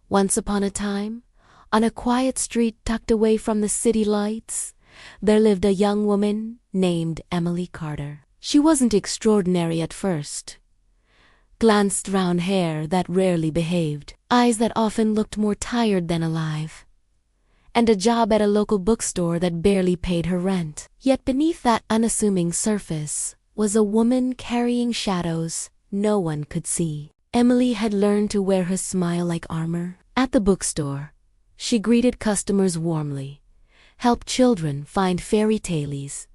Once upon a time, on a quiet street tucked away from the city lights, there lived a young woman named Emily Carter. She wasn't extraordinary at first. Glanced round hair that rarely behaved, eyes that often looked more tired than alive, and a job at a local bookstore that barely paid her rent. Yet beneath that unassuming surface was a woman carrying shadows no one could see. Emily had learned to wear her smile like armor. At the bookstore, she greeted customers warmly, helped children find fairy tales,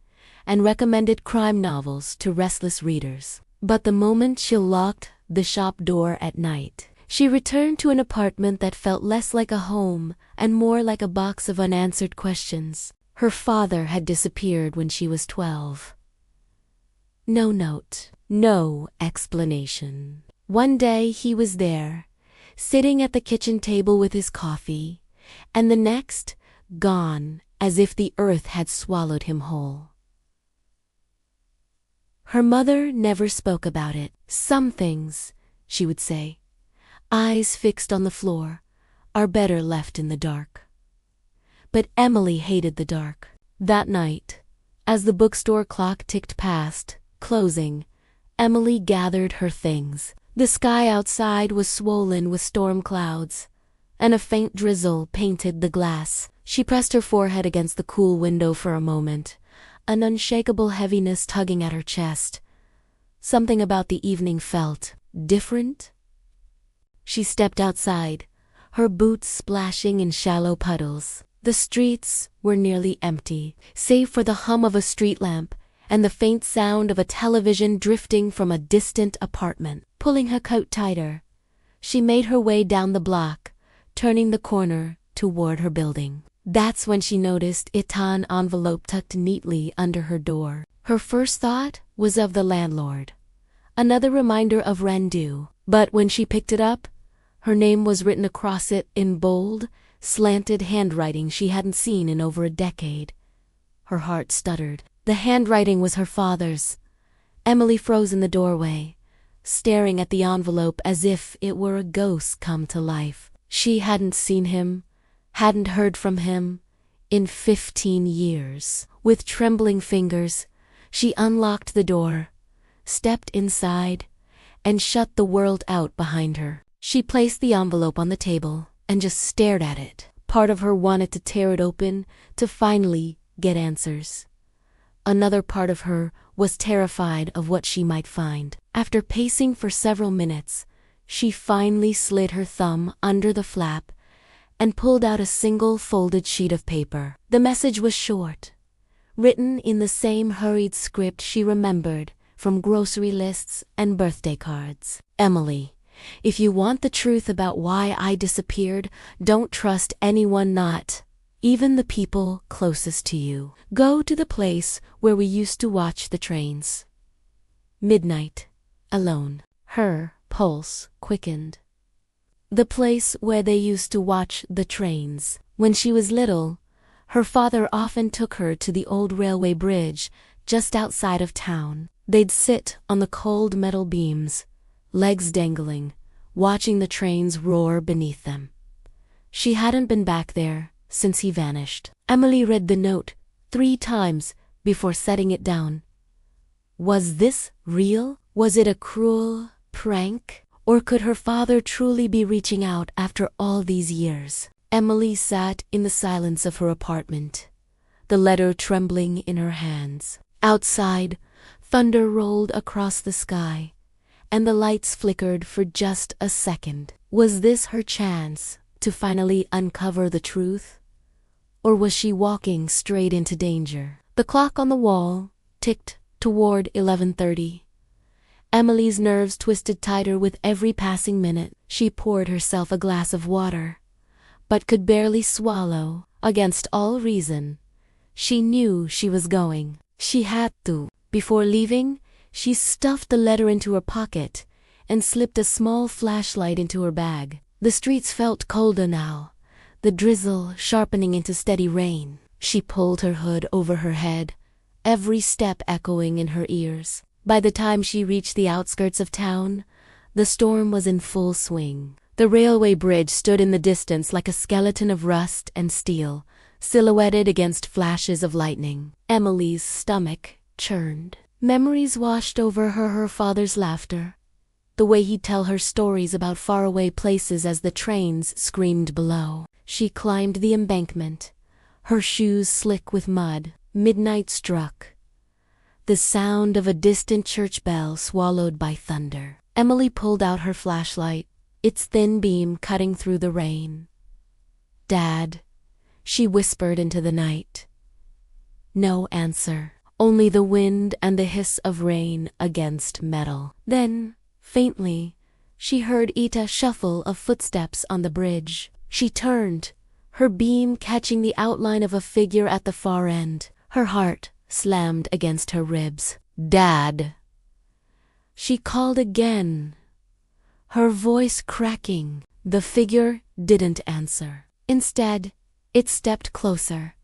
and recommended crime novels to restless readers. But the moment she locked the shop door at night, she returned to an apartment that felt less like a home and more like a box of unanswered questions. Her father had disappeared when she was 12. No note, no explanation. One day he was there, sitting at the kitchen table with his coffee, and the next, gone, as if the earth had swallowed him whole. Her mother never spoke about it. Some things, she would say, eyes fixed on the floor, are better left in the dark. But Emily hated the dark. That night, as the bookstore clock ticked past closing, Emily gathered her things. The sky outside was swollen with storm clouds, and a faint drizzle painted the glass. She pressed her forehead against the cool window for a moment, an unshakable heaviness tugging at her chest. Something about the evening felt different. She stepped outside, her boots splashing in shallow puddles. The streets were nearly empty, save for the hum of a street lamp and the faint sound of a television drifting from a distant apartment. Pulling her coat tighter, she made her way down the block, turning the corner toward her building. That's when she noticed an envelope tucked neatly under her door. Her first thought was of the landlord, another reminder of rent due. But when she picked it up, her name was written across it in bold, slanted handwriting she hadn't seen in over a decade. Her heart stuttered. The handwriting was her father's. Emily froze in the doorway, staring at the envelope as if it were a ghost come to life. She hadn't seen him, hadn't heard from him, in 15 years. With trembling fingers, she unlocked the door, stepped inside, and shut the world out behind her. She placed the envelope on the table and just stared at it. Part of her wanted to tear it open to finally get answers. Another part of her was terrified of what she might find. After pacing for several minutes, she finally slid her thumb under the flap and pulled out a single folded sheet of paper. The message was short, written in the same hurried script she remembered from grocery lists and birthday cards. Emily, if you want the truth about why I disappeared, don't trust anyone, not even the people closest to you. Go to the place where we used to watch the trains. Midnight, alone. Her pulse quickened. The place where they used to watch the trains. When she was little, her father often took her to the old railway bridge just outside of town. They'd sit on the cold metal beams, legs dangling, watching the trains roar beneath them. She hadn't been back there since he vanished. Emily read the note 3 times before setting it down. Was this real? Was it a cruel prank? Or could her father truly be reaching out after all these years? Emily sat in the silence of her apartment, the letter trembling in her hands. Outside, thunder rolled across the sky, and the lights flickered for just a second. Was this her chance to finally uncover the truth? Or was she walking straight into danger? The clock on the wall ticked toward 11:30. Emily's nerves twisted tighter with every passing minute. She poured herself a glass of water, but could barely swallow. Against all reason, she knew she was going. She had to. Before leaving, she stuffed the letter into her pocket and slipped a small flashlight into her bag. The streets felt colder now, the drizzle sharpening into steady rain. She pulled her hood over her head, every step echoing in her ears. By the time she reached the outskirts of town, the storm was in full swing. The railway bridge stood in the distance like a skeleton of rust and steel, silhouetted against flashes of lightning. Emily's stomach churned. Memories washed over her father's laughter, the way he'd tell her stories about faraway places as the trains screamed below. She climbed the embankment, her shoes slick with mud. Midnight struck, the sound of a distant church bell swallowed by thunder. Emily pulled out her flashlight, its thin beam cutting through the rain. "Dad," she whispered into the night. No answer, only the wind and the hiss of rain against metal. Then, faintly, she heard Ita shuffle of footsteps on the bridge. She turned, her beam catching the outline of a figure at the far end. Her heart slammed against her ribs. "Dad!" She called again, her voice cracking. The figure didn't answer. Instead, it stepped closer,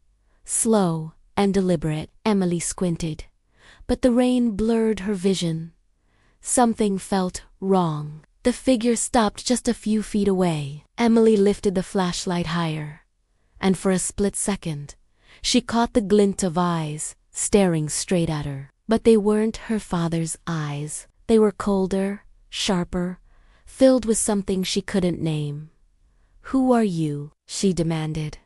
slow and deliberate. Emily squinted, but the rain blurred her vision. Something felt wrong. The figure stopped just a few feet away. Emily lifted the flashlight higher, and for a split second, she caught the glint of eyes staring straight at her. But they weren't her father's eyes. They were colder, sharper, filled with something she couldn't name. "Who are you?" she demanded,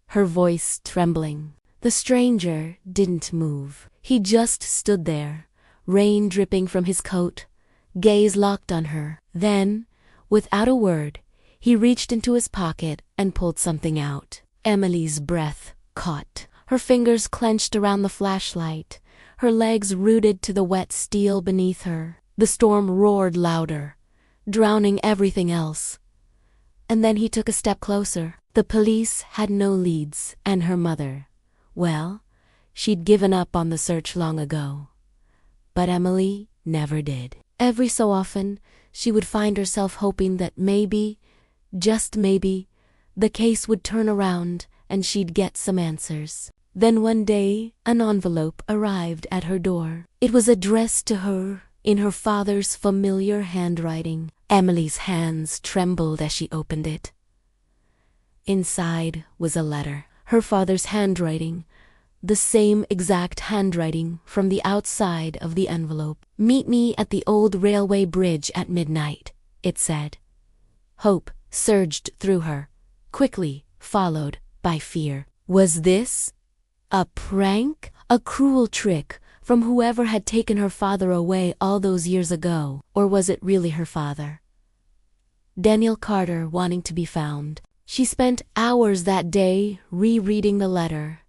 her voice trembling. The stranger didn't move. He just stood there, rain dripping from his coat, gaze locked on her. Then, without a word, he reached into his pocket and pulled something out. Emily's breath caught. Her fingers clenched around the flashlight, her legs rooted to the wet steel beneath her. The storm roared louder, drowning everything else. And then he took a step closer. The police had no leads, and her mother, well, she'd given up on the search long ago. But Emily never did. Every so often, she would find herself hoping that maybe, just maybe, the case would turn around and she'd get some answers. Then one day, an envelope arrived at her door. It was addressed to her in her father's familiar handwriting. Emily's hands trembled as she opened it. Inside was a letter. Her father's handwriting, the same exact handwriting from the outside of the envelope. "Meet me at the old railway bridge at midnight," it said. Hope surged through her, quickly followed by fear. Was this a prank? A cruel trick from whoever had taken her father away all those years ago? Or was it really her father? Daniel Carter wanting to be found. She spent hours that day rereading the letter,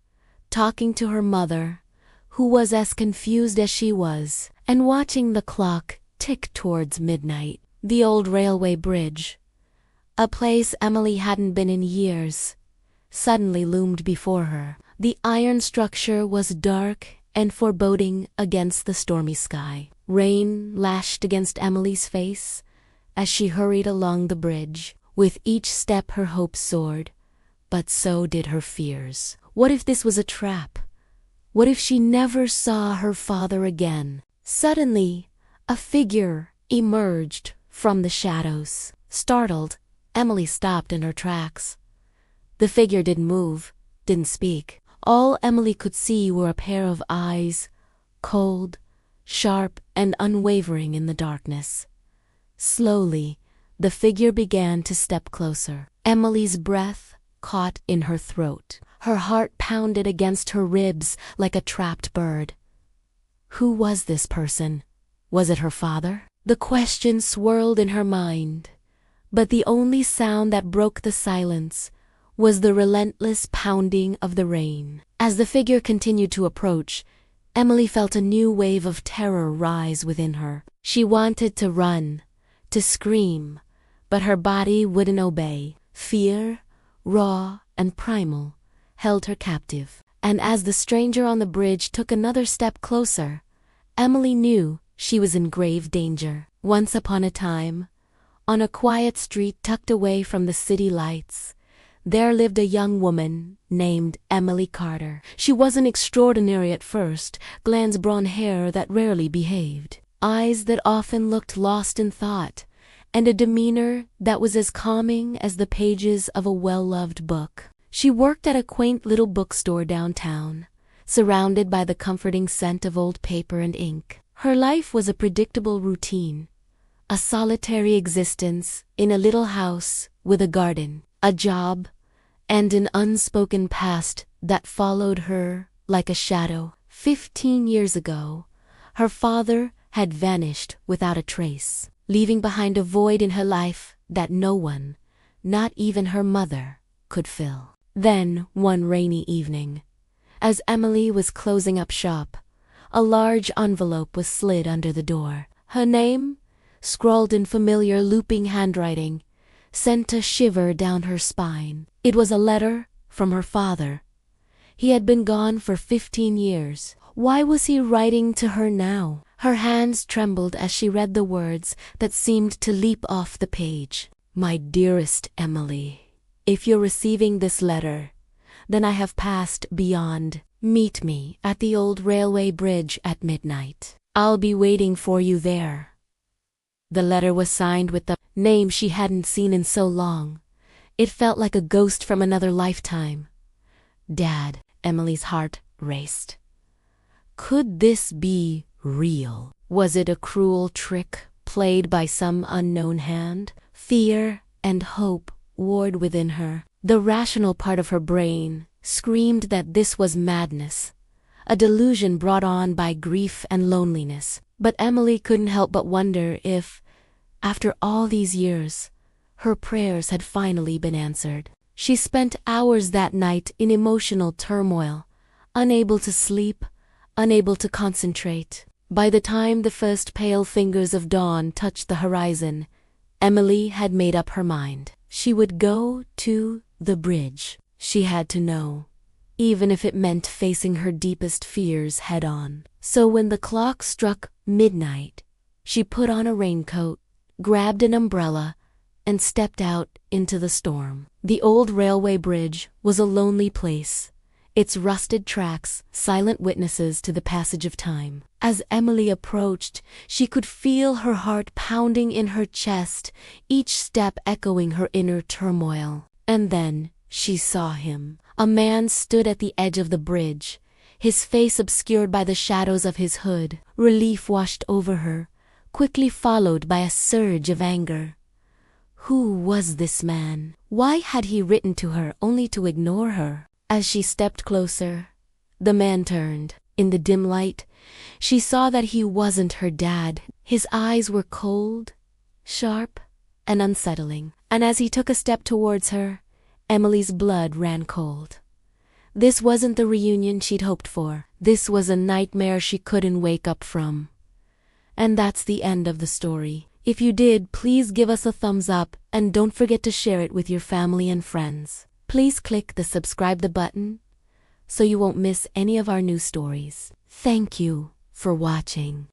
talking to her mother, who was as confused as she was, and watching the clock tick towards midnight. The old railway bridge, a place Emily hadn't been in years, suddenly loomed before her. The iron structure was dark and foreboding against the stormy sky. Rain lashed against Emily's face as she hurried along the bridge. With each step her hopes soared, but so did her fears. What if this was a trap? What if she never saw her father again? Suddenly, a figure emerged from the shadows. Startled, Emily stopped in her tracks. The figure didn't move, didn't speak. All Emily could see were a pair of eyes, cold, sharp, and unwavering in the darkness. Slowly, the figure began to step closer. Emily's breath caught in her throat. Her heart pounded against her ribs like a trapped bird. Who was this person? Was it her father? The question swirled in her mind, but the only sound that broke the silence was the relentless pounding of the rain. As the figure continued to approach, Emily felt a new wave of terror rise within her. She wanted to run, to scream, but her body wouldn't obey. Fear, raw and primal, held her captive. And as the stranger on the bridge took another step closer, Emily knew she was in grave danger. Once upon a time, on a quiet street tucked away from the city lights, there lived a young woman named Emily Carter. She wasn't extraordinary at first, Glan's blonde hair that rarely behaved, eyes that often looked lost in thought, and a demeanor that was as calming as the pages of a well-loved book. She worked at a quaint little bookstore downtown, surrounded by the comforting scent of old paper and ink. Her life was a predictable routine, a solitary existence in a little house with a garden, a job, and an unspoken past that followed her like a shadow. 15 years ago, her father had vanished without a trace, leaving behind a void in her life that no one, not even her mother, could fill. Then, one rainy evening, as Emily was closing up shop, a large envelope was slid under the door. Her name, scrawled in familiar looping handwriting, sent a shiver down her spine. It was a letter from her father. He had been gone for 15 years. Why was he writing to her now? Her hands trembled as she read the words that seemed to leap off the page. My dearest Emily, if you're receiving this letter, then I have passed beyond. Meet me at the old railway bridge at midnight. I'll be waiting for you there. The letter was signed with the name she hadn't seen in so long. It felt like a ghost from another lifetime. Dad, Emily's heart raced. Could this be real? Was it a cruel trick played by some unknown hand? Fear and hope warred within her. The rational part of her brain screamed that this was madness, a delusion brought on by grief and loneliness. But Emily couldn't help but wonder if, after all these years, her prayers had finally been answered. She spent hours that night in emotional turmoil, unable to sleep, unable to concentrate. By the time the first pale fingers of dawn touched the horizon, Emily had made up her mind. She would go to the bridge. She had to know, even if it meant facing her deepest fears head-on. So when the clock struck midnight, she put on a raincoat, grabbed an umbrella, and stepped out into the storm. The old railway bridge was a lonely place, its rusted tracks silent witnesses to the passage of time. As Emily approached, she could feel her heart pounding in her chest, each step echoing her inner turmoil. And then she saw him. A man stood at the edge of the bridge, his face obscured by the shadows of his hood. Relief washed over her, quickly followed by a surge of anger. Who was this man? Why had he written to her only to ignore her? As she stepped closer, the man turned. In the dim light, she saw that he wasn't her dad. His eyes were cold, sharp, and unsettling. And as he took a step towards her, Emily's blood ran cold. This wasn't the reunion she'd hoped for. This was a nightmare she couldn't wake up from. And that's the end of the story. If you did, please give us a thumbs up and don't forget to share it with your family and friends. Please click the subscribe button so you won't miss any of our new stories. Thank you for watching.